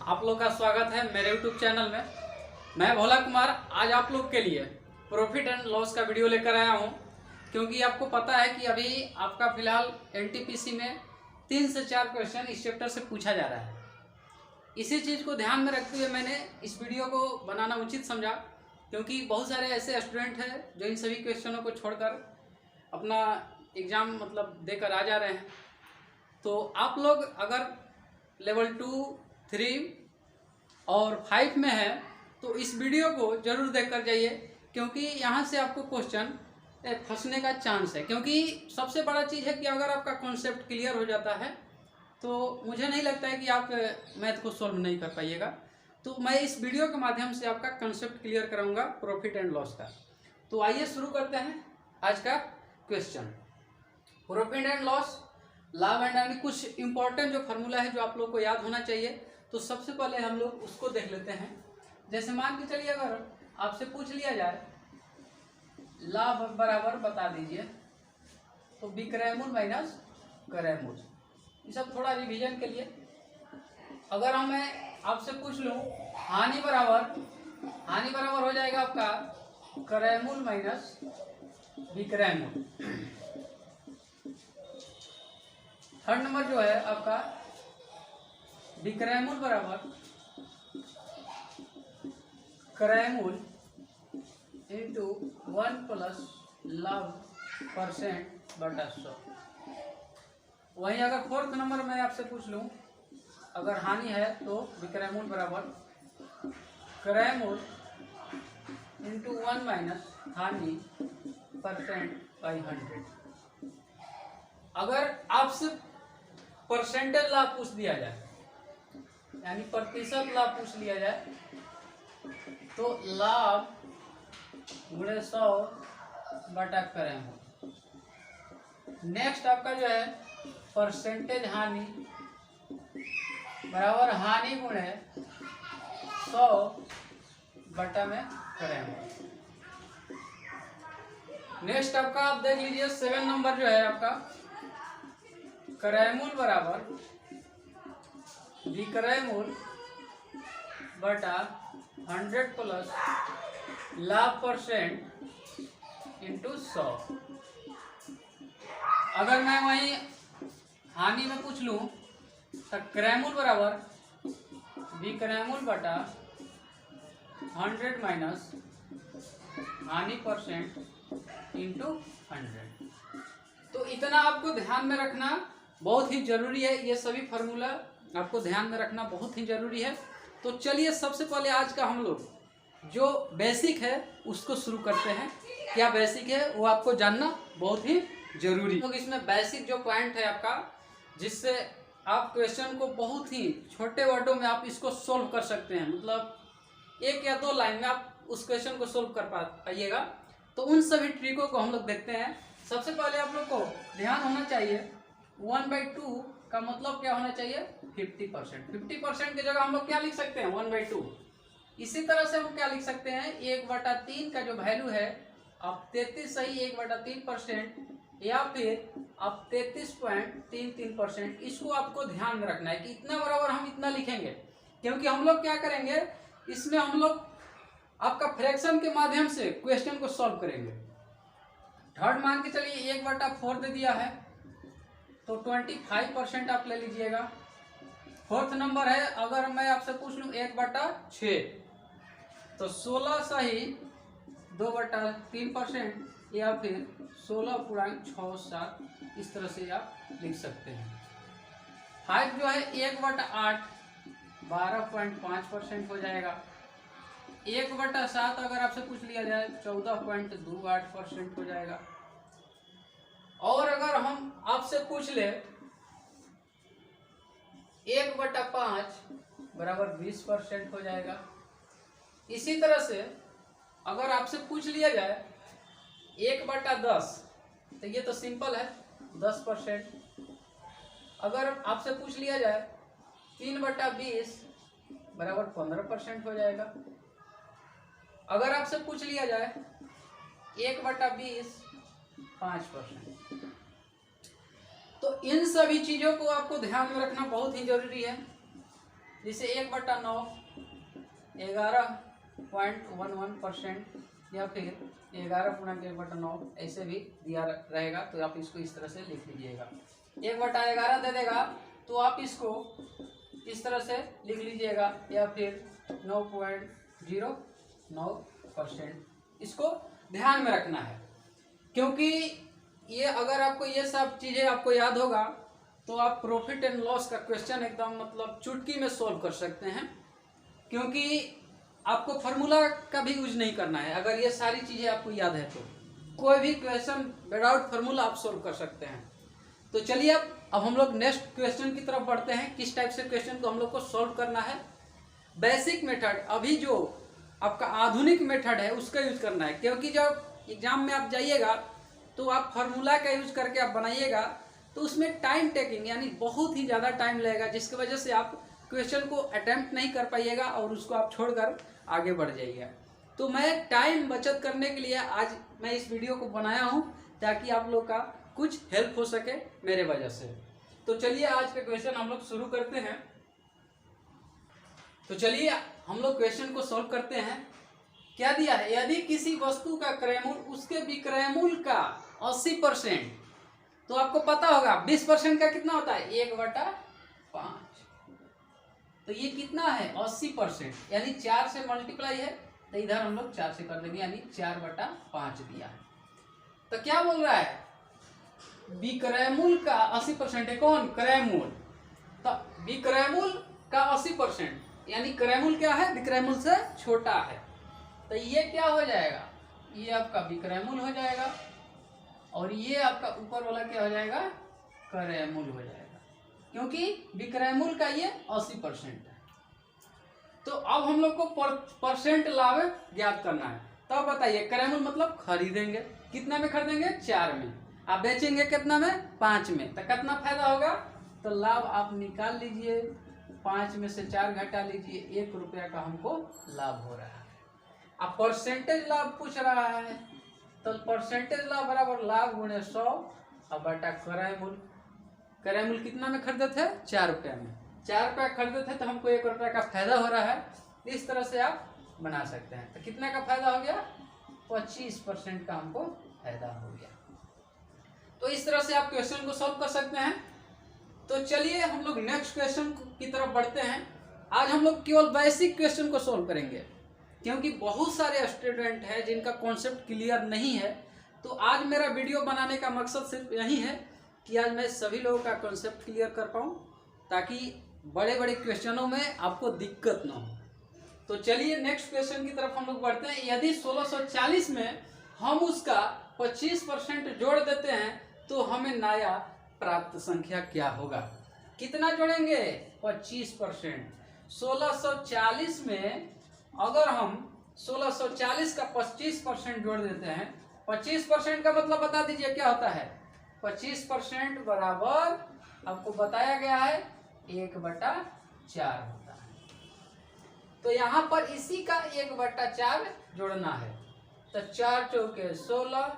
आप लोग का स्वागत है मेरे YouTube चैनल में। मैं भोला कुमार आज आप लोग के लिए प्रॉफिट एंड लॉस का वीडियो लेकर आया हूं, क्योंकि आपको पता है कि अभी आपका फिलहाल NTPC में 3 से 4 क्वेश्चन इस चैप्टर से पूछा जा रहा है। इसी चीज़ को ध्यान में रखते हुए मैंने इस वीडियो को बनाना उचित समझा, क्योंकि बहुत सारे ऐसे स्टूडेंट हैं जो इन सभी क्वेश्चनों को छोड़कर अपना एग्ज़ाम देकर आ जा रहे हैं। तो आप लोग अगर लेवल 2, 3 और 5 में है तो इस वीडियो को जरूर देखकर जाइए, क्योंकि यहाँ से आपको क्वेश्चन फंसने का चांस है। क्योंकि सबसे बड़ा चीज़ है कि अगर आपका कॉन्सेप्ट क्लियर हो जाता है तो मुझे नहीं लगता है कि आप मैथ को सॉल्व नहीं कर पाइएगा। तो मैं इस वीडियो के माध्यम से आपका कॉन्सेप्ट क्लियर कराऊंगा प्रॉफिट एंड लॉस का। तो आइए शुरू करते हैं आज का क्वेश्चन। प्रॉफिट एंड लॉस, लाभ एंड अर्निंग, कुछ इंपॉर्टेंट जो फार्मूला है जो आप लोग को याद होना चाहिए। तो सबसे पहले हम लोग उसको देख लेते हैं। जैसे मान के चलिए अगर आपसे पूछ लिया जाए लाभ बराबर बता दीजिए, तो विक्रय मूल्य माइनस क्रय मूल्य, ये सब थोड़ा रिवीजन के लिए। अगर मैं आपसे पूछ लूँ हानि बराबर हो जाएगा आपका क्रय मूल्य माइनस विक्रय मूल्य। थर्ड नंबर जो है आपका विक्रय मूल्य बराबर क्रय मूल्य इंटू 1 प्लस लाभ परसेंट बटा 100। वहीं अगर फोर्थ नंबर में आपसे पूछ लूँ अगर हानि है तो विक्रय मूल्य बराबर क्रय मूल्य इंटू 1 माइनस हानि परसेंट बाई 100। अगर आपसे परसेंटेज लाभ पूछ दिया जाए, यानी प्रतिशत लाभ पूछ लिया जाए, तो लाभ गुणे 100 बटा क्रय मूल्य। नेक्स्ट आपका जो है परसेंटेज हानि बराबर हानि गुणे 100 बटा में क्रय मूल्य। नेक्स्ट आपका आप देख लीजिए 7 नंबर जो है आपका क्रय मूल्य बराबर विक्रय मूल्य बटा 100 प्लस लाभ परसेंट इंटू 100। अगर मैं वहीं हानि में पूछ लूँ तो क्रय मूल्य बराबर विक्रय मूल्य बटा 100 माइनस हानि परसेंट इंटू 100। तो इतना आपको ध्यान में रखना बहुत ही जरूरी है। ये सभी फार्मूला आपको ध्यान में रखना बहुत ही जरूरी है। तो चलिए सबसे पहले आज का हम लोग जो बेसिक है उसको शुरू करते हैं। क्या बेसिक है वो आपको जानना बहुत ही जरूरी है। तो इसमें बेसिक जो पॉइंट है आपका, जिससे आप क्वेश्चन को बहुत ही छोटे वर्डों में आप इसको सोल्व कर सकते हैं, 1 या 2 लाइन में आप उस क्वेश्चन को सोल्व कर पाइएगा। तो उन सभी ट्रिकों को हम लोग देखते हैं। सबसे पहले आप लोग को ध्यान होना चाहिए 1/2 का मतलब क्या होना चाहिए 50%। 50% की जगह हम लोग क्या लिख सकते हैं 1/2। इसी तरह से हम क्या लिख सकते हैं 1/3 का जो वैल्यू है आप 33 सही 1/3%, या फिर आप 33.33%। इसको आपको ध्यान में रखना है कि इतना बराबर हम इतना लिखेंगे, क्योंकि हम लोग क्या करेंगे इसमें हम लोग आपका फ्रैक्शन के माध्यम से क्वेश्चन को सॉल्व करेंगे। थर्ड मान के चलिए 1/4 दे दिया है तो 25% आप ले लीजिएगा। फोर्थ नंबर है अगर मैं आपसे पूछ लूँ 1/6 तो 16 सही 2/3%, या फिर 16.67, इस तरह से आप लिख सकते हैं। 5 जो है 1/8 12.5% हो जाएगा। 1/7 अगर आपसे पूछ लिया जाए 14.28% हो जाएगा। और अगर हम आपसे पूछ ले 1/5 बराबर 20% हो जाएगा। इसी तरह से अगर आपसे पूछ लिया जाए 1/10 तो ये तो सिंपल है 10%। अगर आपसे पूछ लिया जाए 3/20 बराबर 15% हो जाएगा। अगर आपसे पूछ लिया जाए 1/20 5%। तो इन सभी चीज़ों को आपको ध्यान में रखना बहुत ही जरूरी है। जिसे 1/9 11.11% या फिर 11.1/9 ऐसे भी दिया रहेगा, तो आप इसको इस तरह से लिख लीजिएगा। 1/11 दे देगा तो आप इसको इस तरह से लिख लीजिएगा, या फिर 9.09%। इसको ध्यान में रखना है, क्योंकि ये अगर आपको ये सब चीज़ें आपको याद होगा तो आप प्रॉफिट एंड लॉस का क्वेश्चन एकदम मतलब चुटकी में सॉल्व कर सकते हैं, क्योंकि आपको फार्मूला का भी यूज नहीं करना है। अगर ये सारी चीज़ें आपको याद है तो कोई भी क्वेश्चन विदाउट फार्मूला आप सॉल्व कर सकते हैं। तो चलिए अब हम लोग नेक्स्ट क्वेश्चन की तरफ बढ़ते हैं। किस टाइप से क्वेश्चन को हम लोग को सॉल्व करना है। बेसिक मेथड, अभी जो आपका आधुनिक मेथड है उसका यूज करना है, क्योंकि जब एग्जाम में आप जाइएगा तो आप फार्मूला का यूज करके आप बनाइएगा तो उसमें टाइम टेकिंग यानी बहुत ही ज़्यादा टाइम लगेगा, जिसकी वजह से आप क्वेश्चन को अटेम्प्ट नहीं कर पाइएगा और उसको आप छोड़कर आगे बढ़ जाइएगा। तो मैं टाइम बचत करने के लिए आज मैं इस वीडियो को बनाया हूँ, ताकि आप लोग का कुछ हेल्प हो सके मेरे वजह से। तो चलिए आज का क्वेश्चन हम लोग शुरू करते हैं। तो चलिए हम लोग क्वेश्चन को सॉल्व करते हैं। क्या दिया है, यदि किसी वस्तु का क्रय मूल्य उसके विक्रय मूल्य का 80%, तो आपको पता होगा 20% का कितना होता है 1/5। तो ये कितना है 80%, यानी 4 से मल्टीप्लाई है, तो इधर हम लोग 4 से कर देंगे, यानी 4/5 दिया है। तो क्या बोल रहा है, विक्रय मूल्य का 80% है, कौन क्रय मूल्य, तो विक्रय मूल्य का 80% यानी क्रय मूल्य क्या है, विक्रय मूल्य से छोटा है। तो ये क्या हो जाएगा, ये आपका विक्रय मूल्य हो जाएगा, और ये आपका ऊपर वाला क्या हो जाएगा, क्रय मूल्य हो जाएगा, क्योंकि विक्रय मूल्य का ये 80% है। तो अब हम लोग को परसेंट लाभ ज्ञात करना है। तब बताइए, क्रय मूल्य मतलब खरीदेंगे, कितना में खरीदेंगे 4 में, आप बेचेंगे कितना में 5 में, तो कितना फायदा होगा, तो लाभ आप निकाल लीजिए, 5 में से 4 घटा लीजिए, 1 रुपया का हमको लाभ हो रहा है। अब परसेंटेज लाभ पूछ रहा है, तो परसेंटेज लाभ बराबर लाभ गुणे 100 और बटा क्रय मूल्य। क्रय मूल्य कितना में खरीदे थे 4 रुपया में, 4 रुपया खरीदे थे तो हमको 1 रुपया का फायदा हो रहा है। इस तरह से आप बना सकते हैं। तो कितना का फायदा हो गया, 25% का हमको फायदा हो गया। तो इस तरह से आप क्वेश्चन को सॉल्व कर सकते हैं। तो चलिए हम लोग नेक्स्ट क्वेश्चन की तरफ बढ़ते हैं। आज हम लोग केवल बेसिक क्वेश्चन को सॉल्व करेंगे, क्योंकि बहुत सारे स्टूडेंट हैं जिनका कॉन्सेप्ट क्लियर नहीं है। तो आज मेरा वीडियो बनाने का मकसद सिर्फ यही है कि आज मैं सभी लोगों का कॉन्सेप्ट क्लियर कर पाऊँ, ताकि बड़े बड़े क्वेश्चनों में आपको दिक्कत ना हो। तो चलिए नेक्स्ट क्वेश्चन की तरफ हम लोग बढ़ते हैं। यदि 1640 में हम उसका 25% जोड़ देते हैं तो हमें नया प्राप्त संख्या क्या होगा। कितना जोड़ेंगे 25%। 1640 में अगर हम 1640 का 25% जोड़ देते हैं, 25% का मतलब बता दीजिए क्या होता है, 25% बराबर आपको बताया गया है 1/4 होता है। तो यहाँ पर इसी का 1/4 जोड़ना है। तो 4 चौके 16,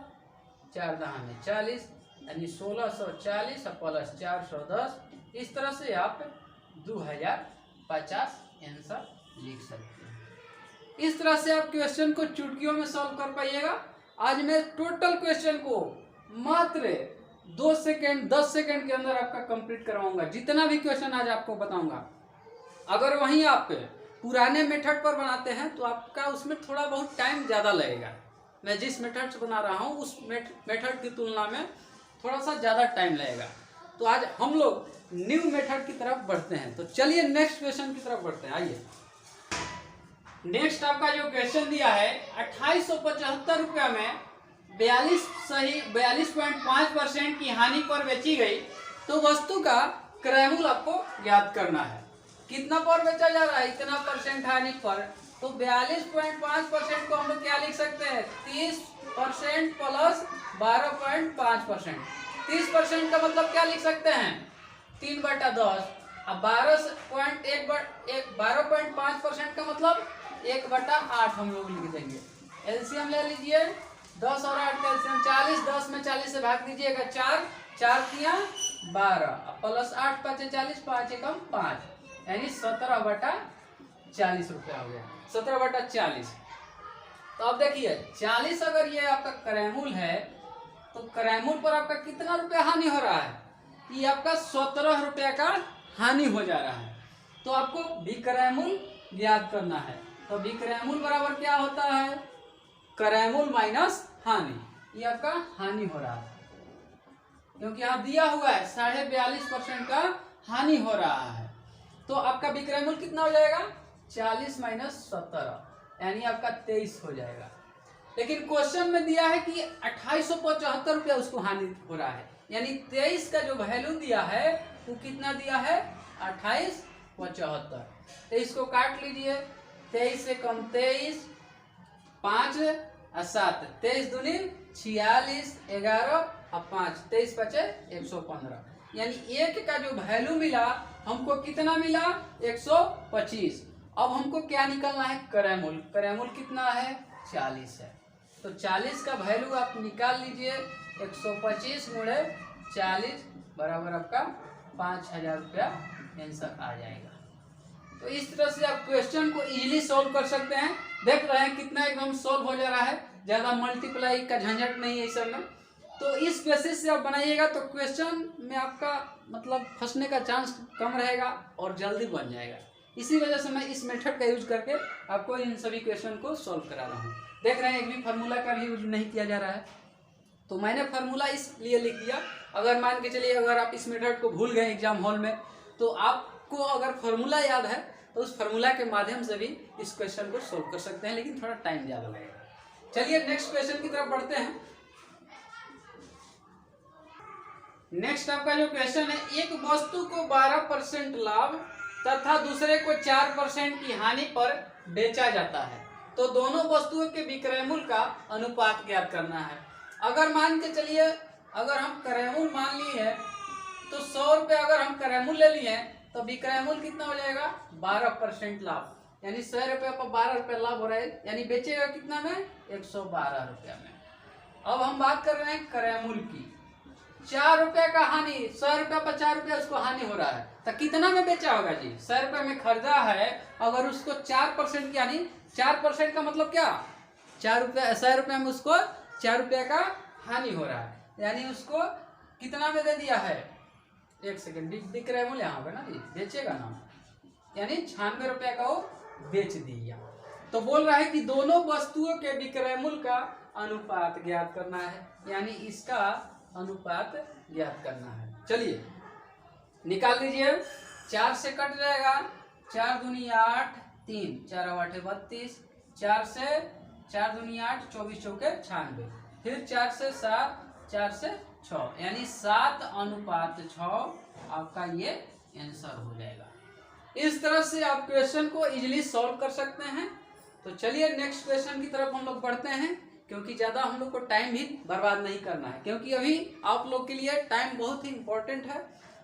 4 दहाने 40, यानी 1640 प्लस 410। इस तरह से आप 2050 आंसर लिख सकते हैं। इस तरह से आप क्वेश्चन को चुटकियों में सॉल्व कर पाइएगा। आज मैं टोटल क्वेश्चन को मात्र 2 सेकेंड 10 सेकेंड के अंदर आपका कंप्लीट करवाऊंगा। जितना भी क्वेश्चन आज आपको बताऊंगा, अगर वहीं आप पुराने मेथड पर बनाते हैं तो आपका उसमें थोड़ा बहुत टाइम ज़्यादा लगेगा। मैं जिस मेथड से बना रहा हूँ उस मेथड की तुलना में थोड़ा सा ज़्यादा टाइम लगेगा। तो आज हम लोग न्यू मेथड की तरफ बढ़ते हैं। तो चलिए नेक्स्ट क्वेश्चन की तरफ बढ़ते हैं। आइए, नेक्स्ट आपका जो क्वेश्चन दिया है, 2875 रुपया में 42.5% की हानि पर बेची गई, तो वस्तु का क्रय मूल्य आपको ज्ञात करना है। कितना पर बेचा जा रहा है, इतना परसेंट हानि पर, तो 42.5% को हम लोग क्या लिख सकते हैं, 30% प्लस 12.5%। 30% का मतलब क्या लिख सकते हैं 3/10। अब 12.5% का मतलब 1/8 हम लोग लिख देंगे। एलसीएम ले लीजिए, 10 और 8 का एलसीएम 40, 10 में 40 से भाग दीजिएगा 4, 4 तिया 12 प्लस 8 5 40, 5 एकम 5, यानी 17/40 रुपया हो गया, 17/40। तो अब देखिए 40 अगर ये आपका क्रयमूल है तो क्रयमूल पर आपका कितना रुपया हानि हो रहा है, ये आपका 17 रुपया का हानि हो जा रहा है। तो आपको विक्रयमूल याद करना है। तो विक्रयमूल बराबर क्या होता है, क्रयमूल माइनस हानि। ये आपका हानि हो रहा है क्योंकि यहाँ दिया हुआ है 42.5% का हानि हो रहा है। तो आपका विक्रयमूल कितना हो जाएगा, 40 माइनस 17 यानी आपका 23 हो जाएगा। लेकिन क्वेश्चन में दिया है कि 2875 रुपया उसको हानि हो रहा है, यानी 23 का जो वैल्यू दिया है वो कितना दिया है, 2875। 23 को काट लीजिए, 23 से कम 23, 5 और 7, 23 दूनी 46, 11 और 5, 23 बचे 115, यानी एक का जो वैल्यू मिला हमको कितना मिला, 125। अब हमको क्या निकालना है, क्रयमूल। क्रयमूल कितना है, 40 है। तो 40 का वैल्यू आप निकाल लीजिए, 125 गुणे 40 बराबर आपका 5000 रुपया आंसर आ जाएगा। तो इस तरह से आप क्वेश्चन को इजीली सॉल्व कर सकते हैं। देख रहे हैं कितना एकदम सॉल्व हो जा रहा है, ज़्यादा मल्टीप्लाई का झंझट नहीं है इस सब में। तो इस बेसिस से आप बनाइएगा तो क्वेश्चन में आपका मतलब फंसने का चांस कम रहेगा और जल्दी बन जाएगा। इसी वजह से मैं इस मेथड का यूज करके आपको इन सभी क्वेश्चन को सॉल्व करा रहा हूँ। देख रहे हैं एक भी फार्मूला का भी यूज नहीं किया जा रहा है, तो मैंने फार्मूला इसलिए लिख दिया। अगर मान के चलिए अगर आप इस मेथड को भूल गए एग्जाम हॉल में, तो आपको अगर फार्मूला याद है तो उस फार्मूला के माध्यम से भी इस क्वेश्चन को सॉल्व कर सकते हैं, लेकिन थोड़ा टाइम ज़्यादा लगेगा। चलिए नेक्स्ट क्वेश्चन की तरफ बढ़ते हैं। नेक्स्ट आपका जो क्वेश्चन है, एक वस्तु को 12% लाभ तथा दूसरे को 4% की हानि पर बेचा जाता है, तो दोनों वस्तुओं के विक्रयमूल्य का अनुपात ज्ञात करना है। अगर मान के चलिए अगर हम क्रयमूल्य मान लिए हैं तो 100 रुपये अगर हम क्रयमूल्य ले लिए तो विक्रयमूल्य कितना हो जाएगा, 12% लाभ, यानी 100 रुपये पर 12 रुपये लाभ हो रहा है, यानी बेचेगा कितना में, 112 रुपया में। अब हम बात कर रहे हैं क्रयमूल्य की, 4 रुपये का हानि, 100 रुपये पर 4 रुपये उसको हानि हो रहा है, तो कितना में बेचा होगा जी, 100 रुपये में खरीदा है, अगर उसको 4% की हानि, 4% का मतलब क्या, 4 रुपये, 100 रुपये में उसको 4 रुपये का हानि हो रहा है, यानी उसको कितना में दे दिया है, एक सेकेंड, विक्रयमूल्य यहाँ पे ना जी, बेचेगा ना, यानी 96 रुपये का वो बेच दिया। तो बोल रहा है कि दोनों वस्तुओं के विक्रयमूल्य का अनुपात ज्ञात करना है, यानी इसका अनुपात ज्ञात करना है। चलिए निकाल लीजिए, 4 से कट जाएगा, 4 दूनी 8, 3, 4 8 32, 4 से 4 दूनी 8, 24 चौके 96, फिर 4 से 7, 4 से 6, यानी 7:6 आपका ये आंसर हो जाएगा। इस तरह से आप क्वेश्चन को इजीली सॉल्व कर सकते हैं। तो चलिए नेक्स्ट क्वेश्चन की तरफ हम लोग बढ़ते हैं, क्योंकि ज़्यादा हम लोग को टाइम भी बर्बाद नहीं करना है, क्योंकि अभी आप लोग के लिए टाइम बहुत ही इम्पोर्टेंट है।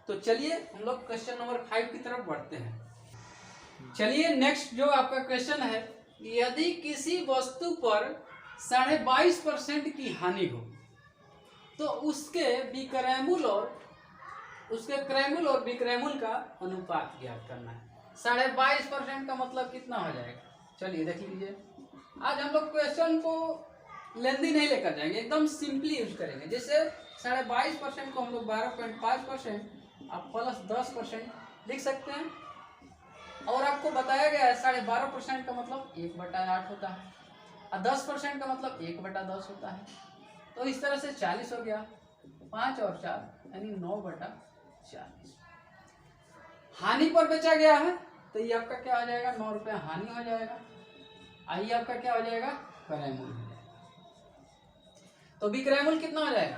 तो चलिए हम लोग क्वेश्चन नंबर 5 की तरफ बढ़ते हैं। चलिए नेक्स्ट जो आपका क्वेश्चन है, यदि किसी वस्तु पर 22.5% की हानि हो तो उसके विक्रयमूल्य और विक्रयमूल्य का अनुपात ज्ञात करना है। 22.5% का मतलब कितना हो जाएगा, चलिए देख लीजिए। आज हम लोग क्वेश्चन को लेंदी नहीं लेकर जाएंगे, एकदम सिंपली यूज करेंगे। जैसे 22.5% को हम लोग 12.5% आप प्लस 10% लिख सकते हैं, और आपको बताया गया है 12.5% का मतलब 1/8 होता है, और 10% का मतलब 1/10 होता है। तो इस तरह से 40 हो गया, 5 और 4 यानी 9/40। हानि पर बेचा गया है तो ये आपका क्या हो जाएगा, 9 रुपये हानि हो जाएगा। आइए आपका क्या हो जाएगा, क्रयमूल्य हो जाएगा। तो विक्रयमूल्य कितना हो जाएगा,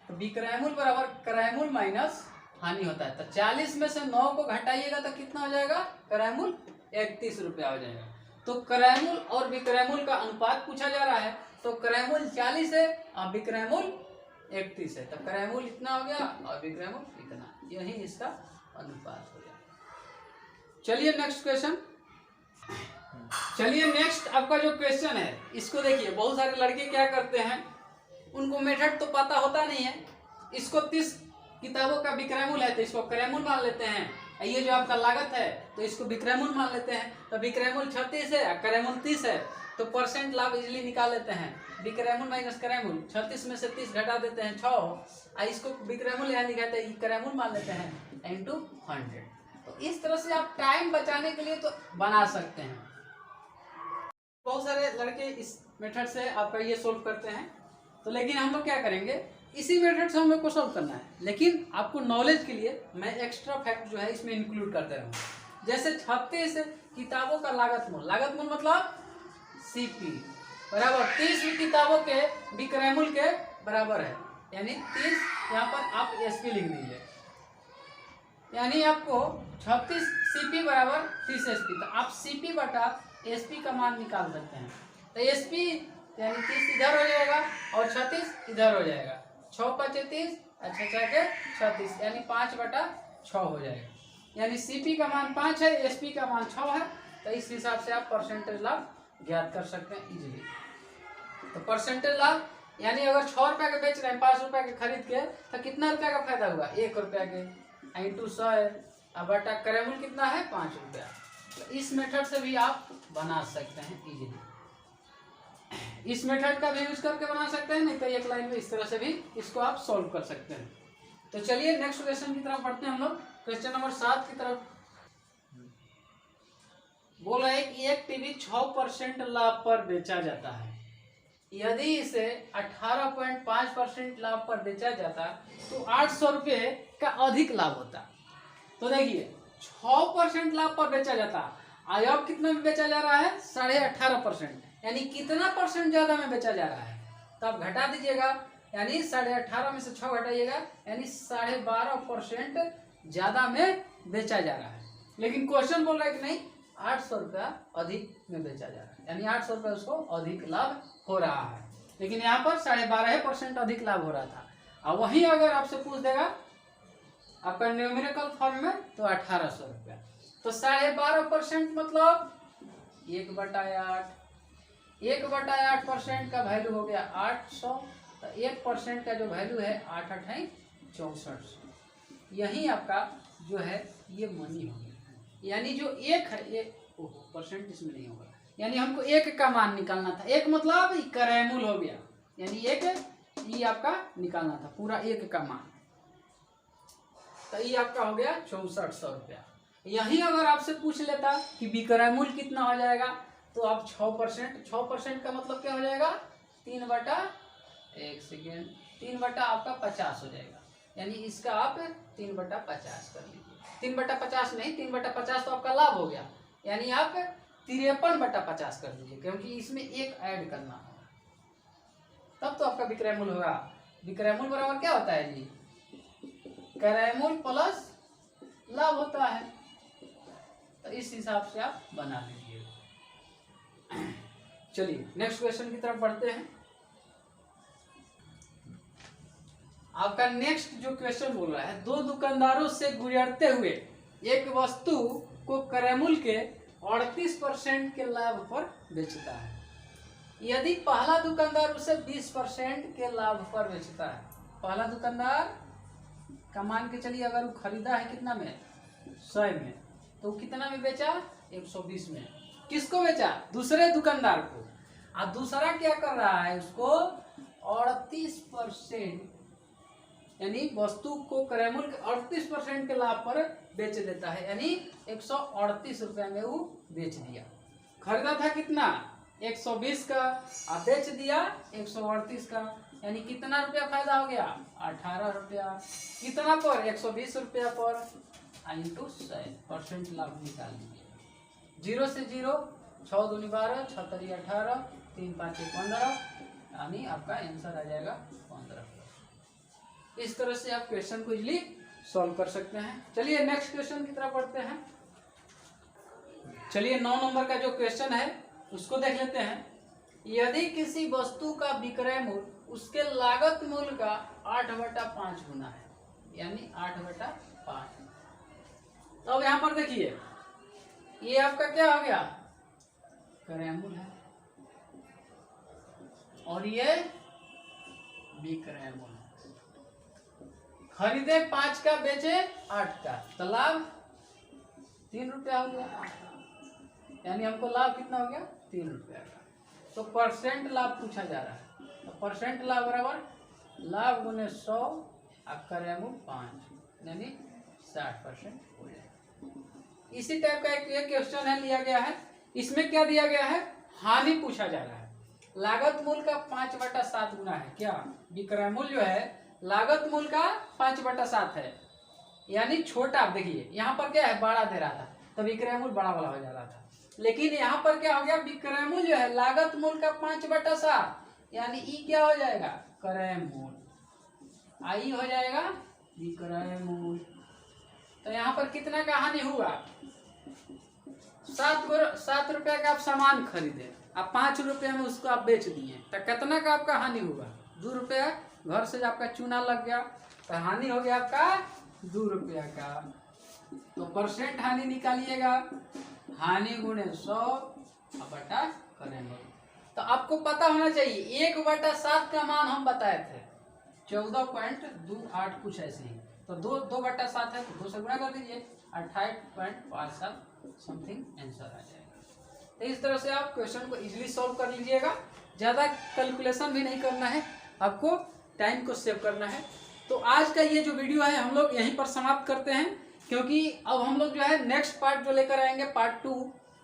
तो विक्रयमूल्य बराबर क्रयमूल्य माइनस हानि होता है। तो 40 में से 9 को घटाइएगा तो कितना हो जाएगा, क्रयमूल्य 31 रुपया हो जाएगा। तो क्रयमूल्य और विक्रयमूल्य का अनुपात पूछा जा रहा है, तो क्रयमूल्य 40 है और विक्रयमूल्य 31 है, तो क्रयमूल्य इतना हो गया और विक्रयमूल्य इतना, यही इसका अनुपात हो गया। चलिए नेक्स्ट क्वेश्चन। चलिए नेक्स्ट आपका जो क्वेश्चन है इसको देखिए। बहुत सारे लड़के क्या करते हैं, उनको मेथड तो पता होता नहीं है, इसको 30 किताबों का विक्रयमूल्य है तो इसको क्रयमूल्य मान लेते हैं, ये जो आपका लागत है तो इसको विक्रय मूल्य मान लेते हैं। तो विक्रय मूल्य 36 है, क्रय मूल्य 30 है, तो परसेंट लाभ इजिली निकाल लेते हैं। विक्रय मूल्य माइनस क्रय मूल्य, 36 में से 30 घटा देते हैं 6, इसको विक्रय मूल्य यहाँ लिखाते हैं, क्रय मूल्य मान लेते हैं इंटू 100। तो इस तरह से आप टाइम बचाने के लिए तो बना सकते हैं। बहुत सारे लड़के इस मेथड से आपका ये सोल्व करते हैं। तो लेकिन हम लोग क्या करेंगे, इसी मेथड से हम लोग को सोल्व करना है, लेकिन आपको नॉलेज के लिए मैं एक्स्ट्रा फैक्ट जो है इसमें इंक्लूड करते रहूँगा। जैसे 36 किताबों का लागत मूल्य मतलब सीपी बराबर 30 किताबों के विक्रय मूल्य के बराबर है, यानी 30 यहाँ पर आप एसपी लिख दीजिए, यानी आपको 36 सीपी बराबर 30 एसपी। तो आप सीपी बटा एसपी का मान निकाल सकते हैं। तो एसपी यानी 30 इधर हो जाएगा और 36 इधर हो जाएगा, 6 5 30 अच्छा 36 यानी 5/6 हो जाएगा। यानी सीपी का मान 5 है, एसपी का मान 6 है। तो इस हिसाब से आप परसेंटेज लाभ ज्ञात कर सकते हैं इजीली। तो परसेंटेज लाभ यानी अगर 6 रुपये के बेच रहे हैं 5 रुपये के खरीद के, तो कितना रुपया का फायदा हुआ, 1 रुपया के इंटू 100 है, अब बटा क्रय मूल्य कितना है 5 रुपया। तो इस मेथड से भी आप बना सकते हैं इजीली। इस मेथड का भी यूज करके बना सकते हैं, नहीं तो एक लाइन में इस तरह से भी इसको आप सॉल्व कर सकते हैं। तो चलिए नेक्स्ट क्वेश्चन की तरफ बढ़ते हैं हम लोग। क्वेश्चन नंबर 7 की तरफ बोल रहा है कि एक टीवी 6% लाभ पर बेचा जाता है। यदि इसे 18.5% लाभ पर बेचा जाता तो 800 रुपये का अधिक लाभ होता। तो देखिए 6% लाभ पर बेचा जाता, अब कितना में बेचा जा रहा है 18.5%, यानी कितना परसेंट ज्यादा में बेचा जा रहा है। तो आप घटा दीजिएगा, यानी 18.5 में से 6 घटाइएगा, यानी 12.5% ज्यादा में बेचा जा रहा है। लेकिन क्वेश्चन बोल रहा है कि नहीं 800 रुपया अधिक में बेचा जा रहा है, यानी 800 रुपये उसको अधिक लाभ हो रहा है। लेकिन यहाँ पर 12.5% अधिक लाभ हो रहा था। और वहीं अगर आपसे पूछ देगा आपका न्यूमेरिकल फॉर्म में तो 1800 रुपया। तो 12.5% मतलब 1/8, 1/8% का वैल्यू हो गया 800। तो 1% का जो वैल्यू है 8 8 64। यही आपका जो है ये मनी हो गया, यानी जो एक है ये परसेंट इसमें नहीं होगा, यानी हमको एक का मान निकालना था। एक मतलब क्रय मूल्य हो गया, यानी एक ये आपका निकालना था पूरा एक का मान। तो ये आपका हो गया 6400 रुपया। यही अगर आपसे पूछ लेता कि विक्रय मूल्य कितना हो जाएगा, तो आप 6% का मतलब क्या हो जाएगा 3/1 आपका 50 हो जाएगा, यानी इसका आप 3/50 कर लीजिए। 3/50 नहीं, 3/50 तो आपका लाभ हो गया, यानी आप 53/50 कर दीजिए, क्योंकि इसमें एक ऐड करना होगा, तब तो आपका विक्रय मूल्य होगा। विक्रय मूल्य बराबर क्या होता है जी, क्रय मूल्य प्लस लाभ होता है। तो इस हिसाब से आप बना लीजिए। चलिए नेक्स्ट क्वेश्चन की तरफ बढ़ते हैं। आपका नेक्स्ट जो क्वेश्चन बोल रहा है, 2 दुकानदारों से गुजरते हुए एक वस्तु को क्रय मूल्य के 38% के लाभ पर बेचता है। यदि पहला दुकानदार उसे 20% के लाभ पर बेचता है, पहला दुकानदार का मान के चलिए अगर वो खरीदा है कितना में 100 में, तो कितना में बेचा 120 में। किसको बेचा, दूसरे दुकानदार को। और दूसरा क्या कर रहा है, उसको 38% यानी वस्तु को क्रय मूल्य 38% के लाभ पर बेच देता है, यानी 138 रुपया में वो बेच दिया। खरीदा था कितना 120 का, अब बेच दिया 138 का, यानी कितना रुपया फायदा हो गया 18 रुपया। कितना पर 120 रुपया पर इंटू 100% लाभ निकाल लीजिए। 0 से 0, 6 दूनी 12, 6 तरी 18, 3 5 15, यानी आपका आंसर आ जाएगा 15। इस तरह से आप क्वेश्चन को इजीली सॉल्व कर सकते हैं। चलिए नेक्स्ट क्वेश्चन की तरफ बढ़ते हैं। चलिए 9 नंबर का जो क्वेश्चन है उसको देख लेते हैं। यदि किसी वस्तु का विक्रय मूल्य उसके लागत मूल्य का 8/5 गुना है, यानी 8/5। तो अब यहाँ पर देखिए ये आपका क्या हो गया क्रय मूल्य है और ये विक्रय मूल्य। खरीदे 5 का बेचे 8 का, तो लाभ 3 रुपया हो गया, यानी हमको लाभ कितना हो गया 3 रुपया का। तो परसेंट लाभ पूछा जा रहा है, तो परसेंट लाभ बराबर लाभ गुने 100 और करें 5, यानी 60% हो जाएगा। इसी टाइप का एक क्वेश्चन है लिया गया है, इसमें क्या दिया गया है, हानि पूछा जा रहा है। लागत मूल्य का 5/7 गुना है, क्या विक्रय मूल्य जो है लागत मूल्य का 5/7 है, यानी छोटा। देखिए यहाँ पर क्या है, बड़ा दे रहा था तो विक्रय मूल्य बड़ा वाला हो जा रहा था, लेकिन यहाँ पर क्या हो गया, विक्रय मूल्य जो है लागत मूल्य का 5/7, यानी ई क्या हो जाएगा, क्रय मूल्य, आई हो जाएगा विक्रय मूल्य। तो यहाँ पर कितना का हानि हुआ, 7 रुपया का आप सामान खरीदे, आप 5 रुपया में उसको आप बेच दिए, तो कितना का आपका हानि हुआ, 2 रुपया। घर से आपका चूना लग गया तो हानि हो गया आपका 2 रुपया का। तो परसेंट हानि निकालिएगा, हानि गुणे 100 बटा करेंगे। तो आपको पता होना चाहिए 1/7 का मान हम बताए थे 14.28 कुछ ऐसे ही, तो 2/7 है तो 2 से गुणा कर दीजिए, 28.57 समथिंग आंसर आ जाएगा। तो इस तरह से आप क्वेश्चन को इजीली सॉल्व कर लीजिएगा, ज़्यादा कैलकुलेशन भी नहीं करना है, आपको टाइम को सेव करना है। तो आज का ये जो वीडियो है हम लोग यहीं पर समाप्त करते हैं, क्योंकि अब हम लोग जो है नेक्स्ट पार्ट जो लेकर आएंगे पार्ट 2,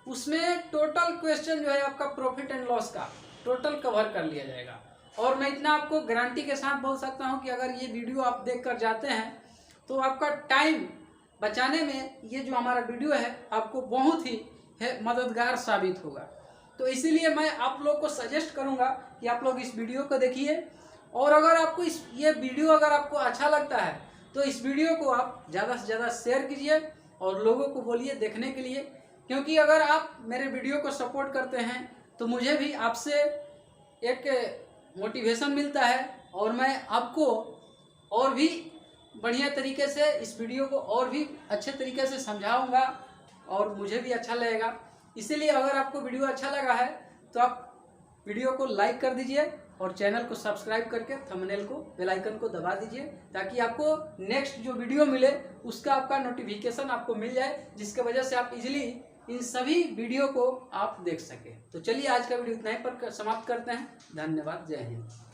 उसमें टोटल क्वेश्चन जो है आपका प्रॉफिट एंड लॉस का टोटल कवर कर लिया जाएगा। और मैं इतना आपको गारंटी के साथ बोल सकता हूं कि अगर ये वीडियो आप देखकर जाते हैं तो आपका टाइम बचाने में ये जो हमारा वीडियो है आपको बहुत ही मददगार साबित होगा। तो इसीलिए मैं आप लोग को सजेस्ट करूंगा कि आप लोग इस वीडियो को देखिए, और अगर आपको ये वीडियो अगर आपको अच्छा लगता है तो इस वीडियो को आप ज़्यादा से ज़्यादा शेयर कीजिए और लोगों को बोलिए देखने के लिए, क्योंकि अगर आप मेरे वीडियो को सपोर्ट करते हैं तो मुझे भी आपसे एक मोटिवेशन मिलता है, और मैं आपको और भी बढ़िया तरीके से इस वीडियो को और भी अच्छे तरीके से समझाऊंगा और मुझे भी अच्छा लगेगा। इसीलिए अगर आपको वीडियो अच्छा लगा है तो आप वीडियो को लाइक कर दीजिए और चैनल को सब्सक्राइब करके थंबनेल को बेल आइकन को दबा दीजिए, ताकि आपको नेक्स्ट जो वीडियो मिले उसका आपका नोटिफिकेशन आपको मिल जाए, जिसके वजह से आप इजीली इन सभी वीडियो को आप देख सकें। तो चलिए आज का वीडियो इतना ही पर समाप्त करते हैं। धन्यवाद, जय हिंद।